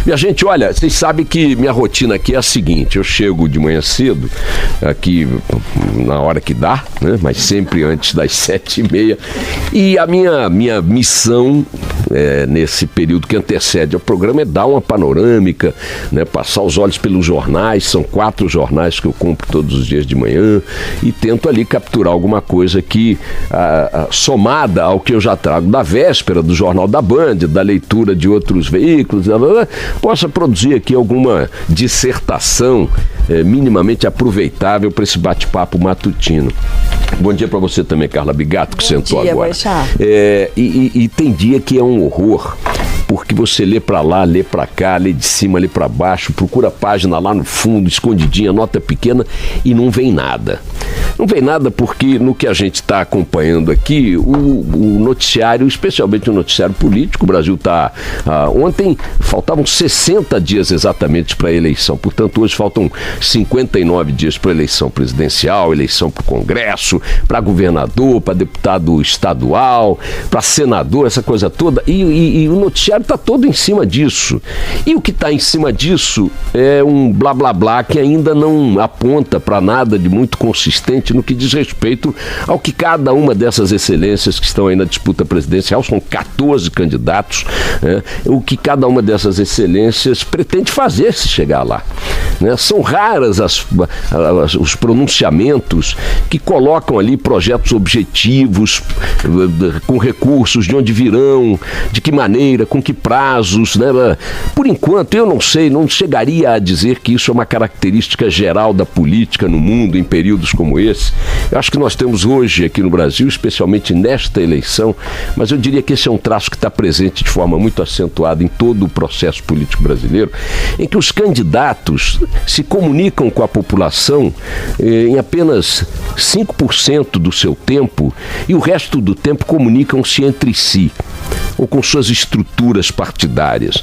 Minha gente, olha, vocês sabem que minha rotina aqui é a seguinte: eu chego de manhã cedo, aqui na hora que dá, né? Mas sempre antes das 7h30. E a minha missão nesse período que antecede ao programa é dar uma panorâmica, né? Passar os olhos pelos jornais. São 4 jornais que eu compro todos os dias de manhã e tento ali capturar alguma coisa que, somada ao que eu já trago da véspera, do Jornal da Band, da leitura de outros veículos, possa produzir aqui alguma dissertação minimamente aproveitável para esse bate-papo matutino. Bom dia para você também, Carla Bigato, que sentou agora. E tem dia que é um horror, porque você lê para lá, lê para cá, lê de cima, lê para baixo, procura a página lá no fundo, escondidinha, nota pequena, e não vem nada. Não vem nada porque no que a gente está acompanhando aqui, o noticiário, especialmente o noticiário político, o Brasil está... ontem faltavam 60 dias exatamente para a eleição, portanto hoje faltam 59 dias para a eleição presidencial, eleição para o Congresso, para governador, para deputado estadual, para senador, essa coisa toda, e o noticiário está todo em cima disso. E o que está em cima disso é um blá blá blá que ainda não aponta para nada de muito consistente no que diz respeito ao que cada uma dessas excelências que estão aí na disputa presidencial, são 14 candidatos, né? O que cada uma dessas excelências pretende fazer se chegar lá, né? São raras os pronunciamentos que colocam ali projetos objetivos, com recursos, de onde virão, de que maneira, com que prazos, né? Por enquanto, eu não sei, não chegaria a dizer que isso é uma característica geral da política no mundo em períodos como esse. Eu acho que nós temos hoje aqui no Brasil, especialmente nesta eleição, mas eu diria que esse é um traço que está presente de forma muito acentuada em todo o processo político brasileiro, em que os candidatos se comunicam com a população em apenas 5% do seu tempo e o resto do tempo comunicam-se entre si ou com suas estruturas partidárias.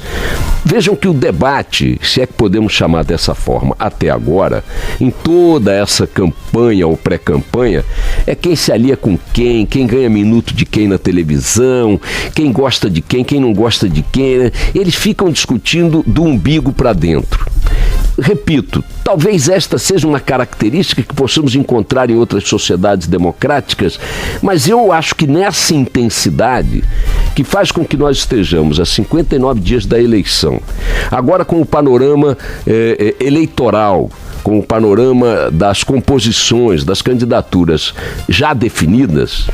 Vejam que o debate, se é que podemos chamar dessa forma, até agora, em toda essa campanha ou pré-campanha, é quem se alia com quem ganha minuto de quem na televisão, quem gosta de quem não gosta de quem, né? Eles ficam discutindo do umbigo para dentro. Repito, talvez esta seja uma característica que possamos encontrar em outras sociedades democráticas, mas eu acho que nessa intensidade que faz com que nós estejamos a 59 dias da eleição, agora com o panorama eleitoral, com o panorama das composições, das candidaturas já definidas,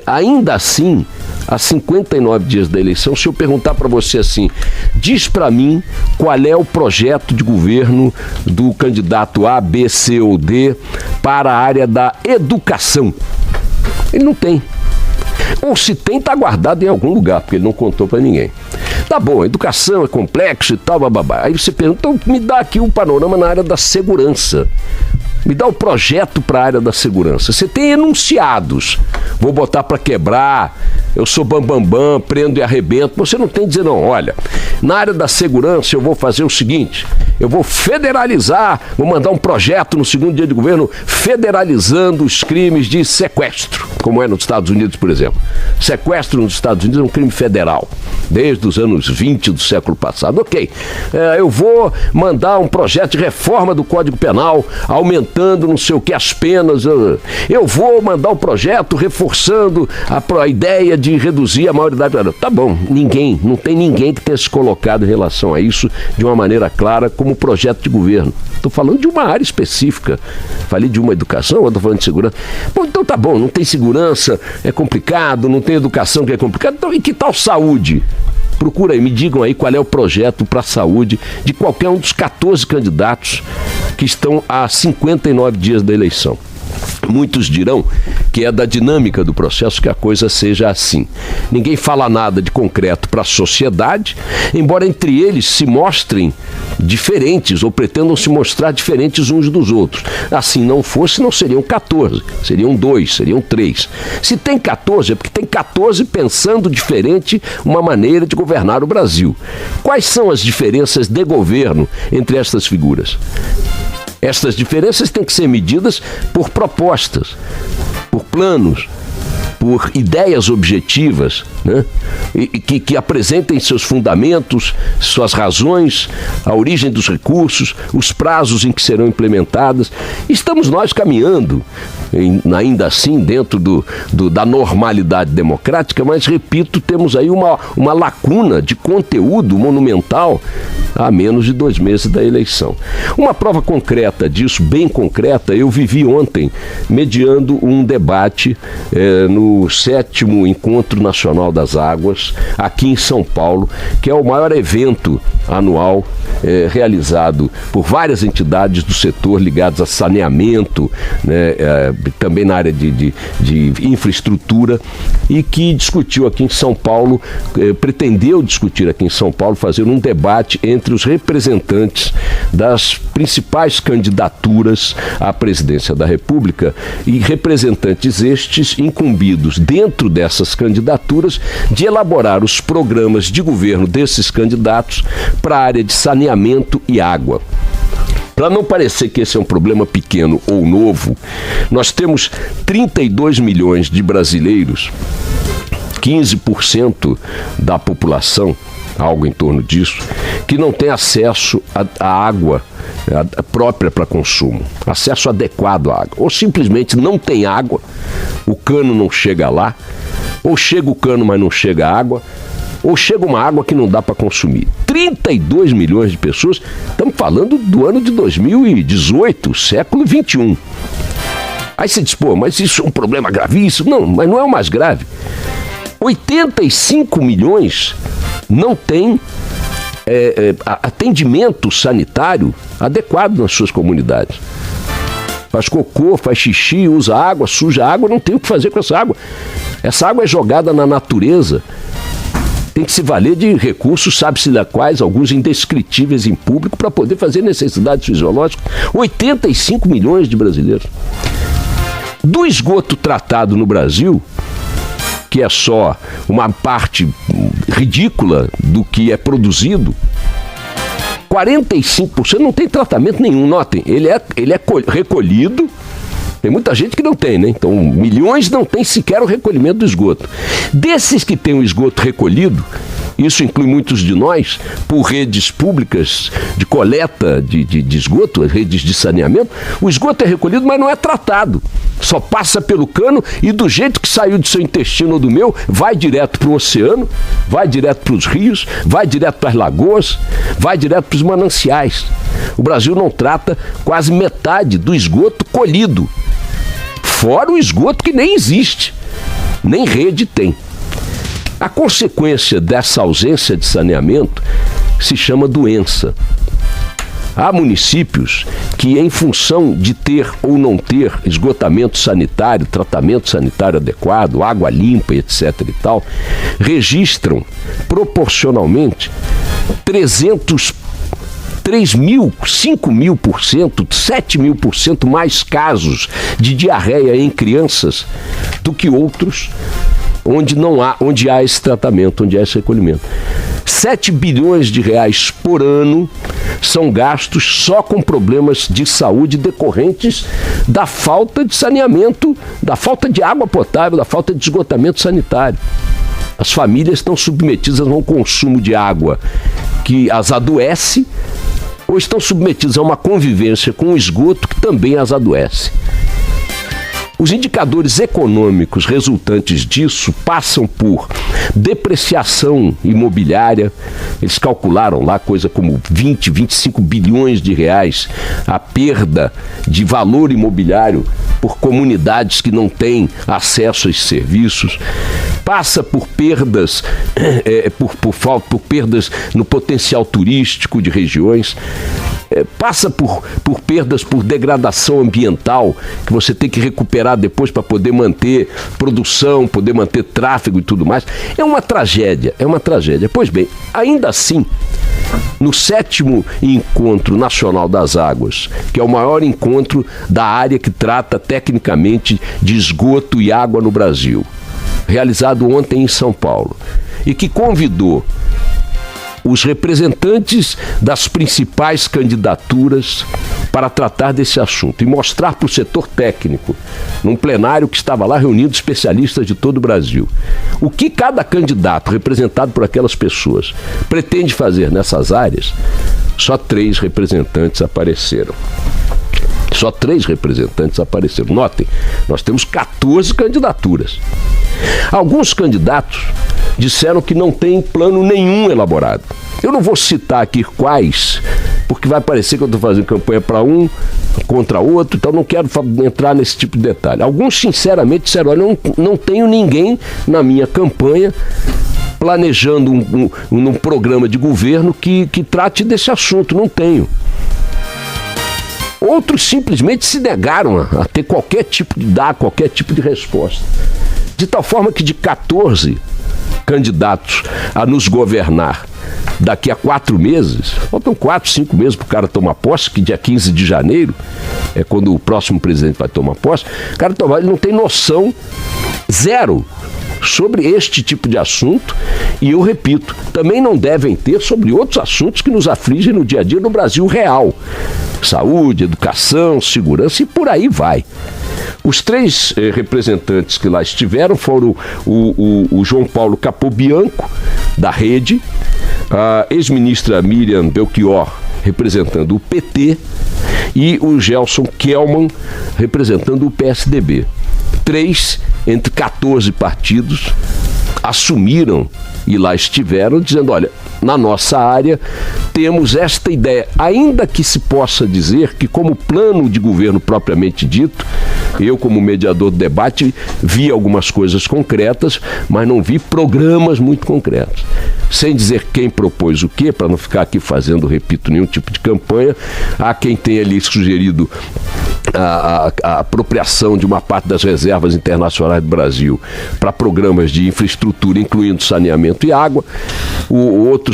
ainda assim, a 59 dias da eleição, se eu perguntar para você assim, diz para mim qual é o projeto de governo do candidato A, B, C ou D para a área da educação. Ele não tem. Ou se tem, está guardado em algum lugar, porque ele não contou para ninguém. Tá bom, a educação é complexo e tal, bababá. Aí você pergunta, então me dá aqui um panorama na área da segurança. Me dá o projeto para a área da segurança. Você tem enunciados. Vou botar para quebrar, eu sou bambambam, prendo e arrebento. Você não tem que dizer, não, olha, na área da segurança eu vou fazer o seguinte, eu vou federalizar, vou mandar um projeto no segundo dia de governo federalizando os crimes de sequestro, como é nos Estados Unidos, por exemplo. Sequestro nos Estados Unidos é um crime federal, desde os anos 20 do século passado. Ok, eu vou mandar um projeto de reforma do Código Penal, aumentando não sei o que as penas. Eu vou mandar um projeto reforçando a ideia de reduzir a maioridade. Tá bom, não tem ninguém que tenha se colocado em relação a isso de uma maneira clara como projeto de governo. Estou falando de uma área específica. Falei de uma educação, eu estou falando de segurança. Bom, então tá bom, não tem segurança, é complicado, não tem educação que é complicado. Então, e que tal saúde? Procura aí, me digam aí qual é o projeto para a saúde de qualquer um dos 14 candidatos que estão há 59 dias da eleição. Muitos dirão que é da dinâmica do processo que a coisa seja assim. Ninguém fala nada de concreto para a sociedade, embora entre eles se mostrem diferentes ou pretendam se mostrar diferentes uns dos outros. Assim não fosse, não seriam 14, seriam 2, seriam 3. Se tem 14, é porque tem 14 pensando diferente uma maneira de governar o Brasil. Quais são as diferenças de governo entre estas figuras? Estas diferenças têm que ser medidas por propostas, por planos, por ideias objetivas, né? que apresentem seus fundamentos, suas razões, a origem dos recursos, os prazos em que serão implementadas. Estamos nós caminhando, ainda assim, dentro da normalidade democrática, mas, repito, temos aí uma lacuna de conteúdo monumental há menos de 2 meses da eleição. Uma prova concreta disso, bem concreta, eu vivi ontem mediando um debate no 7º Encontro Nacional das Águas, aqui em São Paulo, que é o maior evento anual realizado por várias entidades do setor ligadas a saneamento, né, também na área de infraestrutura, e que discutiu aqui em São Paulo, pretendeu discutir aqui em São Paulo, fazer um debate entre os representantes das principais candidaturas à presidência da República e representantes estes incumbidos dentro dessas candidaturas de elaborar os programas de governo desses candidatos para a área de saneamento e água. Para não parecer que esse é um problema pequeno ou novo, nós temos 32 milhões de brasileiros, 15% da população, algo em torno disso, que não tem acesso à água própria para consumo, acesso adequado à água, ou simplesmente não tem água, o cano não chega lá, ou chega o cano, mas não chega a água, ou chega uma água que não dá para consumir. 32 milhões de pessoas, estamos falando do ano de 2018, século XXI. Aí você diz, pô, mas isso é um problema gravíssimo. Não, mas não é o mais grave. 85 milhões não têm atendimento sanitário adequado nas suas comunidades. Faz cocô, faz xixi, usa água, suja água, não tem o que fazer com essa água. Essa água é jogada na natureza. Tem que se valer de recursos, sabe-se lá quais, alguns indescritíveis em público, para poder fazer necessidades fisiológicas. 85 milhões de brasileiros. Do esgoto tratado no Brasil, que é só uma parte ridícula do que é produzido, 45% não tem tratamento nenhum. Notem, ele é recolhido. Tem muita gente que não tem, né? Então, milhões não tem sequer o recolhimento do esgoto. Desses que têm o esgoto recolhido, isso inclui muitos de nós, por redes públicas de coleta de esgoto, redes de saneamento, o esgoto é recolhido, mas não é tratado. Só passa pelo cano e do jeito que saiu do seu intestino ou do meu, vai direto para o oceano, vai direto para os rios, vai direto para as lagoas, vai direto para os mananciais. O Brasil não trata quase metade do esgoto colhido. Fora o esgoto que nem existe, nem rede tem. A consequência dessa ausência de saneamento se chama doença. Há municípios que, em função de ter ou não ter esgotamento sanitário, tratamento sanitário adequado, água limpa, etc. e tal, registram proporcionalmente 3.000, 5.000%, 7.000% mais casos de diarreia em crianças do que outros onde há esse tratamento, onde há esse recolhimento. 7 bilhões de reais por ano são gastos só com problemas de saúde decorrentes da falta de saneamento, da falta de água potável, da falta de esgotamento sanitário. As famílias estão submetidas a um consumo de água que as adoece, ou estão submetidas a uma convivência com o esgoto que também as adoece. Os indicadores econômicos resultantes disso passam por depreciação imobiliária. Eles calcularam lá coisa como 20, 25 bilhões de reais a perda de valor imobiliário por comunidades que não têm acesso a esses serviços. Passa por perdas, por perdas no potencial turístico de regiões. Passa por perdas por degradação ambiental, que você tem que recuperar depois para poder manter produção, poder manter tráfego e tudo mais. É uma tragédia. Pois bem, ainda assim, no 7º Encontro Nacional das Águas, que é o maior encontro da área que trata tecnicamente de esgoto e água no Brasil, realizado ontem em São Paulo, e que convidou os representantes das principais candidaturas para tratar desse assunto e mostrar para o setor técnico, num plenário que estava lá reunindo especialistas de todo o Brasil, o que cada candidato representado por aquelas pessoas pretende fazer nessas áreas, só 3 representantes apareceram. Só 3 representantes apareceram. Notem, nós temos 14 candidaturas. Alguns candidatos disseram que não tem plano nenhum elaborado. Eu não vou citar aqui quais, porque vai parecer que eu estou fazendo campanha para um, contra outro, então não quero entrar nesse tipo de detalhe. Alguns, sinceramente, disseram, olha, não tenho ninguém na minha campanha planejando um programa de governo que trate desse assunto, não tenho. Outros simplesmente se negaram a ter qualquer tipo de resposta. De tal forma que de 14 candidatos a nos governar daqui a 4 meses, faltam 4, 5 meses para o cara tomar posse, que dia 15 de janeiro é quando o próximo presidente vai tomar posse, o cara ele não tem noção zero sobre este tipo de assunto, e eu repito, também não devem ter sobre outros assuntos que nos afligem no dia a dia no Brasil real. Saúde, educação, segurança e por aí vai. Os 3 representantes que lá estiveram foram o João Paulo Capobianco, da Rede, a ex-ministra Miriam Belchior, representando o PT, e o Gelson Kelman, representando o PSDB. 3 entre 14 partidos assumiram e lá estiveram dizendo, olha, na nossa área temos esta ideia, ainda que se possa dizer que como plano de governo propriamente dito, eu como mediador do debate vi algumas coisas concretas, mas não vi programas muito concretos. Sem dizer quem propôs o quê, para não ficar aqui fazendo, repito, nenhum tipo de campanha, há quem tenha ali sugerido a apropriação de uma parte das reservas internacionais do Brasil para programas de infraestrutura, incluindo saneamento e água. Outro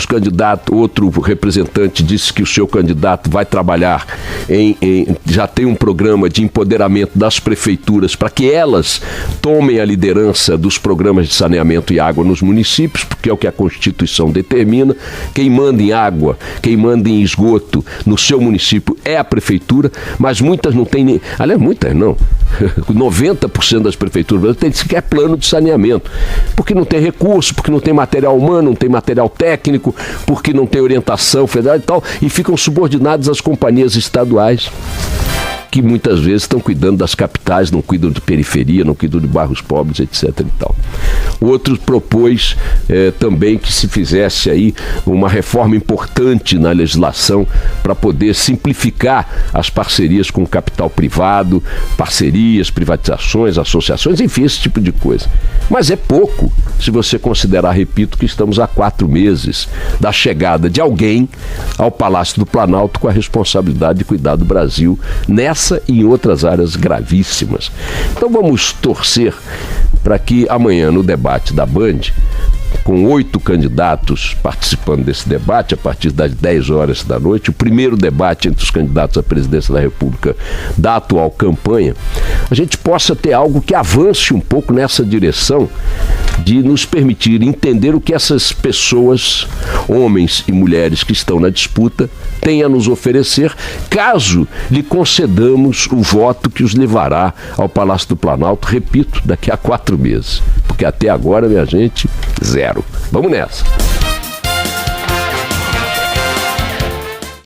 representante disse que o seu candidato vai trabalhar já tem um programa de empoderamento das prefeituras para que elas tomem a liderança dos programas de saneamento e água nos municípios, porque é o que a Constituição determina. Quem manda em água, quem manda em esgoto no seu município é a prefeitura, mas muitas não têm, aliás, muitas não, 90% das prefeituras não tem sequer plano de saneamento, porque não tem recurso, porque não tem material humano, não tem material técnico, porque não tem orientação federal e tal, e ficam subordinados às companhias estaduais, que muitas vezes estão cuidando das capitais, não cuidam de periferia, não cuidam de bairros pobres, etc. e tal. Outro propôs também que se fizesse aí uma reforma importante na legislação para poder simplificar as parcerias com o capital privado, parcerias, privatizações, associações, enfim, esse tipo de coisa. Mas é pouco se você considerar, repito, que estamos há 4 meses da chegada de alguém ao Palácio do Planalto com a responsabilidade de cuidar do Brasil nessa e em outras áreas gravíssimas. Então vamos torcer para que amanhã no debate da Band, com 8 candidatos participando desse debate, a partir das 10 horas da noite, o primeiro debate entre os candidatos à presidência da República da atual campanha, a gente possa ter algo que avance um pouco nessa direção de nos permitir entender o que essas pessoas, homens e mulheres que estão na disputa, têm a nos oferecer, caso lhe concedamos o voto que os levará ao Palácio do Planalto, repito, daqui a 4 meses. Porque até agora, minha gente, 0. Vamos nessa.